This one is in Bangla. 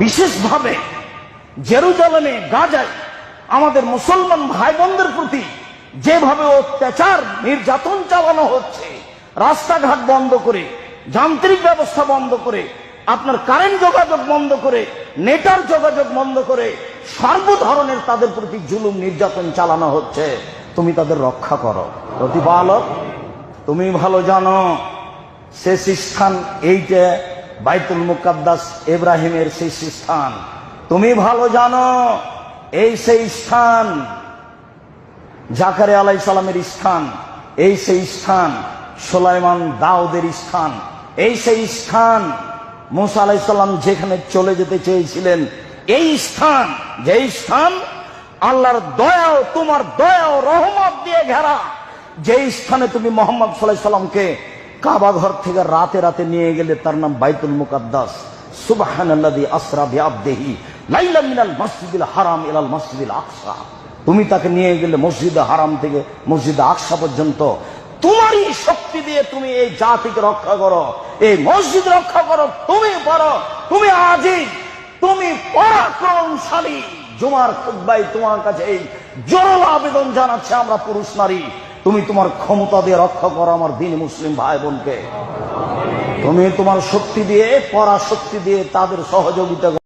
বিশেষভাবে জেরুজালেমে, গাজায় আমাদের মুসলমান ভাই বোনদের প্রতি যেভাবে অত্যাচার নির্যাতন চালানো হচ্ছে, রাস্তাঘাট বন্ধ করে, যান্ত্রিক ব্যবস্থা বন্ধ করে, আপনার কারেন্ট যোগাযোগ বন্ধ করে, নেটার যোগাযোগ বন্ধ করে সর্ব ধরনের তাদের প্রতি জুলুম নির্যাতন চালানো হচ্ছে, তুমি তাদের রক্ষা করো। প্রতিপালক তুমি ভালো জানো, শেষ স্থান এইটা বাইতুল মুকাদ্দাস, ইব্রাহিমের শেষ স্থান। তুমি ভালো জানো এই সেই স্থান, জাকারিয়া আলাইহিস সালামের স্থান, এই সেই স্থান সুলাইমান দাউদের স্থান, এই সেই স্থান মুসা আলাইহিস সালাম যেখানে চলে যেতে চেয়েছিলেন, এই স্থান, যে স্থান আল্লাহর দয়া, তোমার দয়া ও রহমত দিয়ে ঘেরা, যে স্থানে তুমি মুহাম্মদ সাল্লাল্লাহু আলাইহি সাল্লামকে কাবা ঘর থেকে রাতে রাতে নিয়ে গেলে, তার নাম বাইতুল মুকাদ্দাস। সুবহানাল্লাযী আসরা বিআবদিহি লাইলাম মিনাল মসজিদিল হারাম ইলাল মসজিদিল আকসা। তুমি তাকে নিয়ে গেলে মসজিদে হারাম থেকে মসজিদে আকসা পর্যন্ত। তোমারই শক্তি দিয়ে তুমি এই জাতিকে রক্ষা করো, এই মসজিদ রক্ষা করো, তুমি পারো, তুমি আজিজ, তুমি পরাক্রমশালী। জুমার খুতবায় তোমার কাছে এই জোরালো আবেদন জানাচ্ছে আমরা পুরুষ নারী, তুমি তোমার ক্ষমতা দিয়ে রক্ষা করো আমার দিন মুসলিম ভাই বোনকে। তুমি তোমার শক্তি দিয়ে, পরাশক্তি দিয়ে তাদের সহযোগিতা